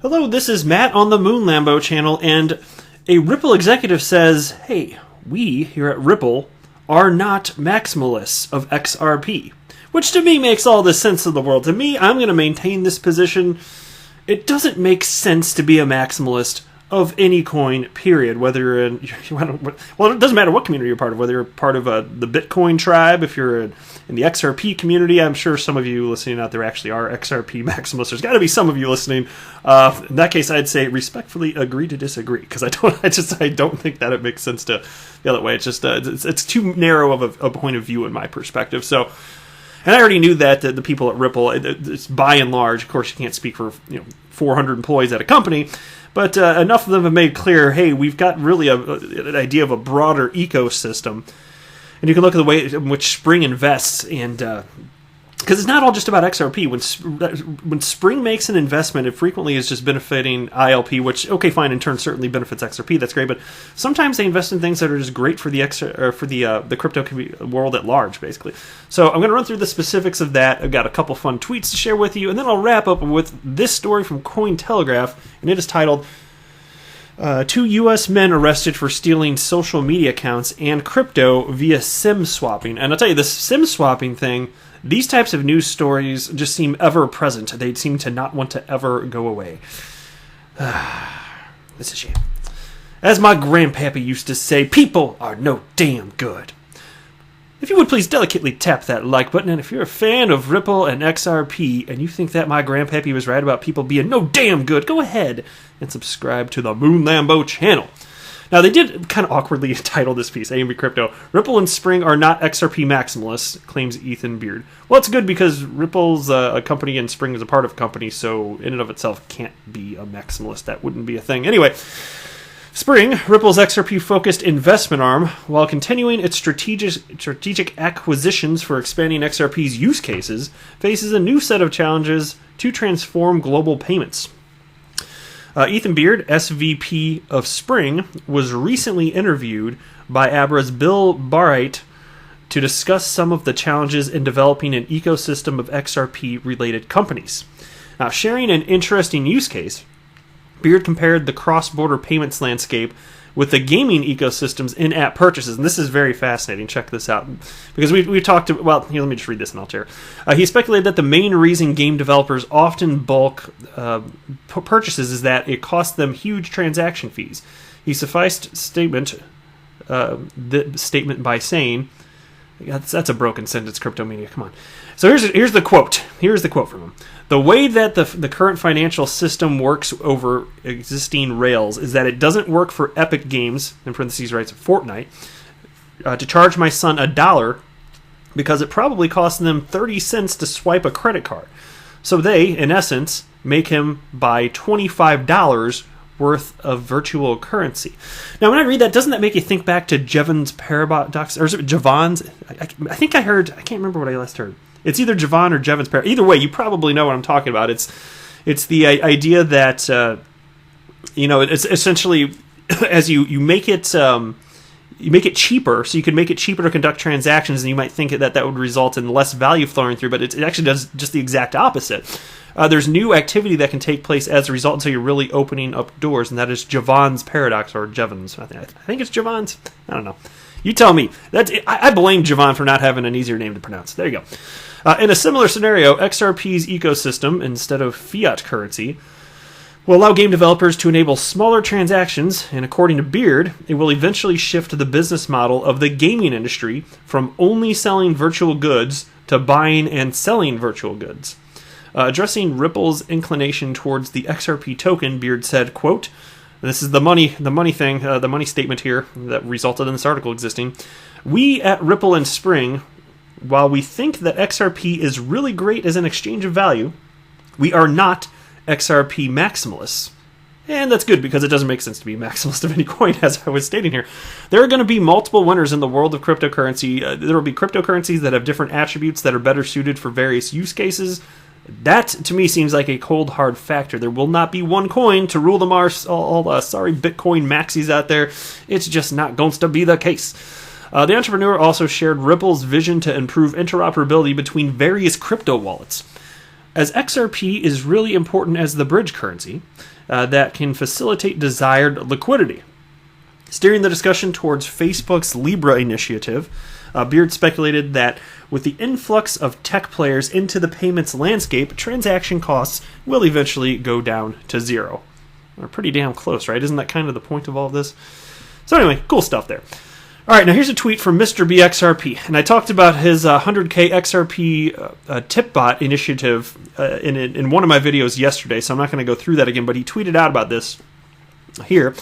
Hello, this is Matt on the Moon Lambo channel, and a Ripple executive says, hey, we here at Ripple are not maximalists of XRP. Which to me makes all the sense in the world. To me, I'm going to maintain this position. It doesn't make sense to be a maximalist of any coin, period. Whether you're in, well, it doesn't matter what community you're part of. Whether you're part of the Bitcoin tribe, if you're in the XRP community, I'm sure some of you listening out there actually are XRP maximalists. There's got to be some of you listening. In that case, I'd say respectfully agree to disagree, because I don't think that it makes sense to the other way. It's just it's too narrow of a point of view in my perspective. So. And I already knew that the people at Ripple, it's by and large, of course you can't speak for 400 employees at a company, but enough of them have made clear, hey, we've got really an idea of a broader ecosystem. And you can look at the way in which Spring invests, and because it's not all just about XRP. When Spring makes an investment, it frequently is just benefiting ILP, which, okay, fine, in turn certainly benefits XRP. That's great, but sometimes they invest in things that are just great for the crypto world at large, basically. So I'm going to run through the specifics of that. I've got a couple fun tweets to share with you, and then I'll wrap up with this story from Cointelegraph, and it is titled, 2 U.S. men arrested for stealing social media accounts and crypto via SIM swapping. And I'll tell you, this SIM swapping thing, these types of news stories just seem ever present. They seem to not want to ever go away. It's a shame. As my grandpappy used to say, people are no damn good. If you would please delicately tap that like button, and if you're a fan of Ripple and XRP, and you think that my grandpappy was right about people being no damn good, go ahead and subscribe to the Moon Lambo channel. Now, they did kind of awkwardly title this piece, AMB Crypto, Ripple and Spring are not XRP maximalists, claims Ethan Beard. Well, it's good because Ripple's a company and Spring is a part of a company, so in and of itself can't be a maximalist. That wouldn't be a thing. Anyway, Spring, Ripple's XRP-focused investment arm, while continuing its strategic acquisitions for expanding XRP's use cases, faces a new set of challenges to transform global payments. Ethan Beard, SVP of Spring, was recently interviewed by Abra's Bill Barrett to discuss some of the challenges in developing an ecosystem of XRP-related companies. Now, sharing an interesting use case, Beard compared the cross-border payments landscape with the gaming ecosystem's in-app purchases. And this is very fascinating. Check this out. Because we've talked to, well, here, let me just read this and I'll share. He speculated that the main reason game developers often bulk purchases is that it costs them huge transaction fees. He sufficed the statement by saying, that's a broken sentence, Cryptomania, come on. So here's the quote. Here's the quote from him. The way that the current financial system works over existing rails is that it doesn't work for Epic Games, in parentheses writes Fortnite, to charge my son $1 because it probably costs them 30 cents to swipe a credit card. So they, in essence, make him buy $25 worth of virtual currency. Now, when I read that, doesn't that make you think back to Jevons paradox, or is it Javon's? I think I can't remember what I last heard. It's either Javon or Jevons paradox. Either way, you probably know what I'm talking about. It's the idea that it's essentially as you make it cheaper, so you can make it cheaper to conduct transactions, and you might think that would result in less value flowing through, but it actually does just the exact opposite. There's new activity that can take place as a result until you're really opening up doors, and that is Javon's paradox, or Jevons. I think it's Javon's. I don't know. You tell me. I blame Javon for not having an easier name to pronounce. There you go. In a similar scenario, XRP's ecosystem, instead of fiat currency, will allow game developers to enable smaller transactions, and according to Beard, it will eventually shift the business model of the gaming industry from only selling virtual goods to buying and selling virtual goods. Addressing Ripple's inclination towards the XRP token, Beard said, quote, this is the money thing, the money statement here that resulted in this article existing. We at Ripple and Spring, while we think that XRP is really great as an exchange of value, we are not XRP maximalists. And that's good, because it doesn't make sense to be a maximalist of any coin, as I was stating here. There are going to be multiple winners in the world of cryptocurrency. There will be cryptocurrencies that have different attributes that are better suited for various use cases. That, to me, seems like a cold, hard factor. There will not be one coin to rule them all sorry Bitcoin maxis out there. It's just not going to be the case. The entrepreneur also shared Ripple's vision to improve interoperability between various crypto wallets. as XRP is really important as the bridge currency that can facilitate desired liquidity. Steering the discussion towards Facebook's Libra initiative, Beard speculated that with the influx of tech players into the payments landscape, transaction costs will eventually go down to zero. We're pretty damn close, right? Isn't that kind of the point of all of this? So anyway, cool stuff there. All right, now here's a tweet from Mr. B XRP, and I talked about his 100K XRP tip bot initiative in one of my videos yesterday, so I'm not going to go through that again, but he tweeted out about this here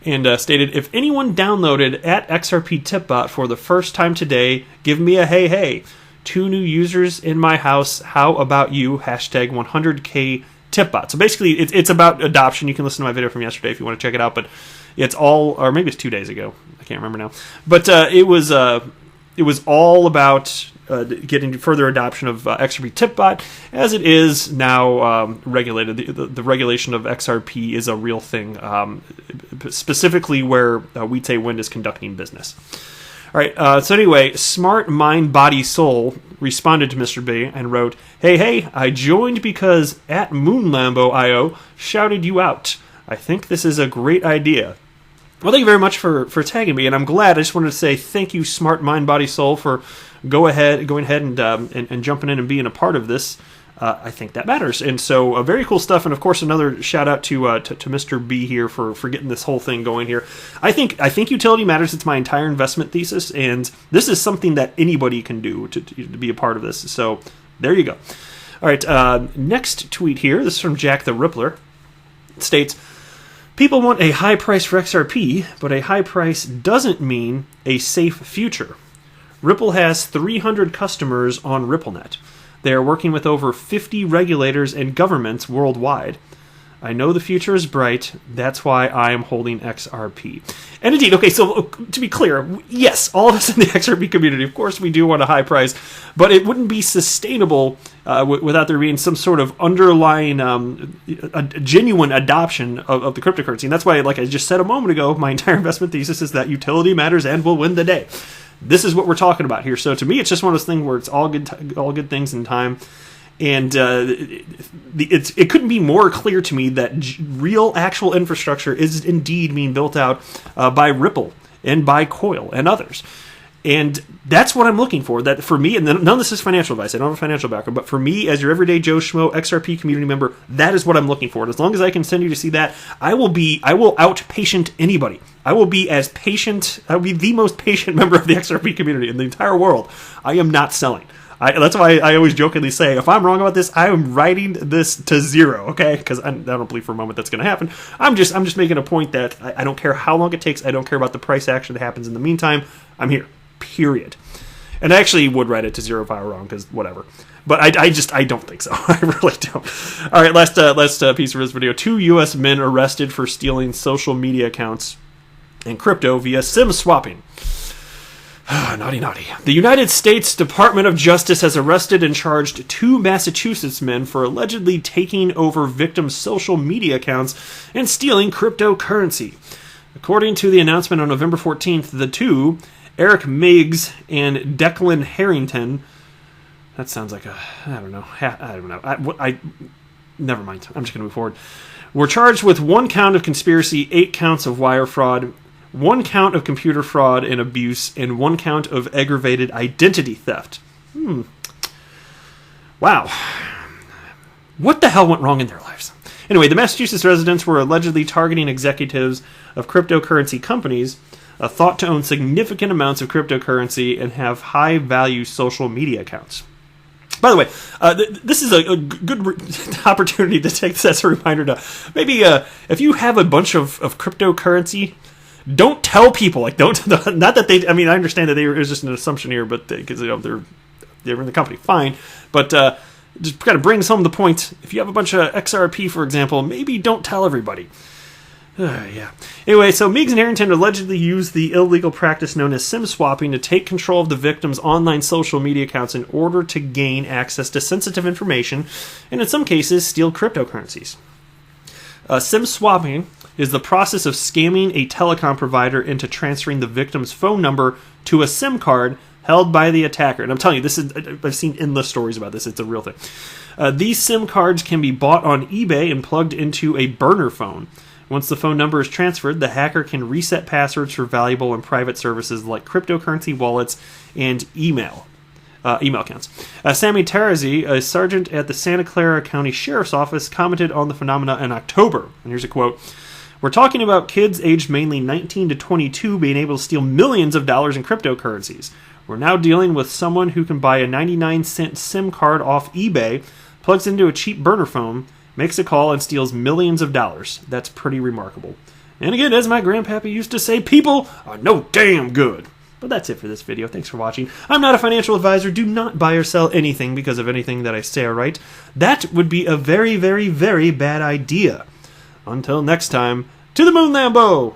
and stated, if anyone downloaded at XRP tipbot for the first time today, give me a hey hey. 2 new users in my house, how about you? Hashtag 100K tipbot. So basically, it's about adoption. You can listen to my video from yesterday if you want to check it out, but it's all, or maybe it's 2 days ago. I can't remember now. But it was all about getting further adoption of XRP tipbot, as it is now regulated. The regulation of XRP is a real thing, specifically where Witte Wind is conducting business. All right, so anyway, Smart Mind Body Soul responded to Mr. B and wrote, hey, I joined because at MoonLambo.io shouted you out. I think this is a great idea. Well, thank you very much for tagging me, and I'm glad. I just wanted to say thank you, Smart Mind Body Soul, for going ahead and jumping in and being a part of this. I think that matters, and so very cool stuff. And of course, another shout out to Mr. B here for getting this whole thing going here. I think utility matters. It's my entire investment thesis, and this is something that anybody can do to be a part of this. So there you go. All right, next tweet here. This is from Jack the Rippler. It states, people want a high price for XRP, but a high price doesn't mean a safe future. Ripple has 300 customers on RippleNet. They are working with over 50 regulators and governments worldwide. I know the future is bright. That's why I am holding XRP. And indeed, okay, so to be clear, yes, all of us in the XRP community, of course, we do want a high price, but it wouldn't be sustainable without there being some sort of underlying a genuine adoption of the cryptocurrency. And that's why, like I just said a moment ago, my entire investment thesis is that utility matters and will win the day. This is what we're talking about here. So to me, it's just one of those things where it's all good things in time. And it couldn't be more clear to me that real, actual infrastructure is indeed being built out by Ripple and by Coil and others. And that's what I'm looking for. That for me, and none of this is financial advice. I don't have a financial background, but for me, as your everyday Joe Schmo XRP community member, that is what I'm looking for. And as long as I can send you to see that, I will outpatient anybody. I will be the most patient member of the XRP community in the entire world. I am not selling. That's why I always jokingly say, if I'm wrong about this, I am writing this to zero, okay? Because I don't believe for a moment that's going to happen. I'm just making a point that I don't care how long it takes. I don't care about the price action that happens in the meantime. I'm here. Period. And I actually would write it to zero if I were wrong, because whatever. But I don't think so. I really don't. All right, last piece of this video. 2 U.S. men arrested for stealing social media accounts and crypto via SIM swapping. Naughty. The United States Department of Justice has arrested and charged 2 Massachusetts men for allegedly taking over victims' social media accounts and stealing cryptocurrency. According to the announcement on November 14th, the 2, Eric Miggs and Declan Harrington, that sounds like I don't know. Never mind. I'm just going to move forward. Were charged with 1 count of conspiracy, 8 counts of wire fraud, 1 count of computer fraud and abuse, and 1 count of aggravated identity theft. Wow. What the hell went wrong in their lives? Anyway, the Massachusetts residents were allegedly targeting executives of cryptocurrency companies thought to own significant amounts of cryptocurrency and have high-value social media accounts. By the way, this is a good opportunity to take this as a reminder to maybe if you have a bunch of cryptocurrency, don't tell people. Like, not that they. I mean, I understand that it was just an assumption here, but because they're in the company, fine. But just kind of brings home the point. If you have a bunch of XRP, for example, maybe don't tell everybody. Yeah. Anyway, so Miggs and Harrington allegedly used the illegal practice known as SIM swapping to take control of the victim's online social media accounts in order to gain access to sensitive information and, in some cases, steal cryptocurrencies. SIM swapping is the process of scamming a telecom provider into transferring the victim's phone number to a SIM card held by the attacker. And I'm telling you, I've seen endless stories about this. It's a real thing. These SIM cards can be bought on eBay and plugged into a burner phone. Once the phone number is transferred, the hacker can reset passwords for valuable and private services like cryptocurrency wallets and email accounts. Sammy Tarazzi, a sergeant at the Santa Clara County Sheriff's Office, commented on the phenomena in October. And here's a quote. "We're talking about kids aged mainly 19 to 22 being able to steal millions of dollars in cryptocurrencies. We're now dealing with someone who can buy a 99-cent SIM card off eBay, plugs into a cheap burner phone, makes a call, and steals millions of dollars. That's pretty remarkable. And again, as my grandpappy used to say, people are no damn good." But that's it for this video. Thanks for watching. I'm not a financial advisor. Do not buy or sell anything because of anything that I say or write. That would be a very, very, very bad idea. Until next time, to the moon, Lambo!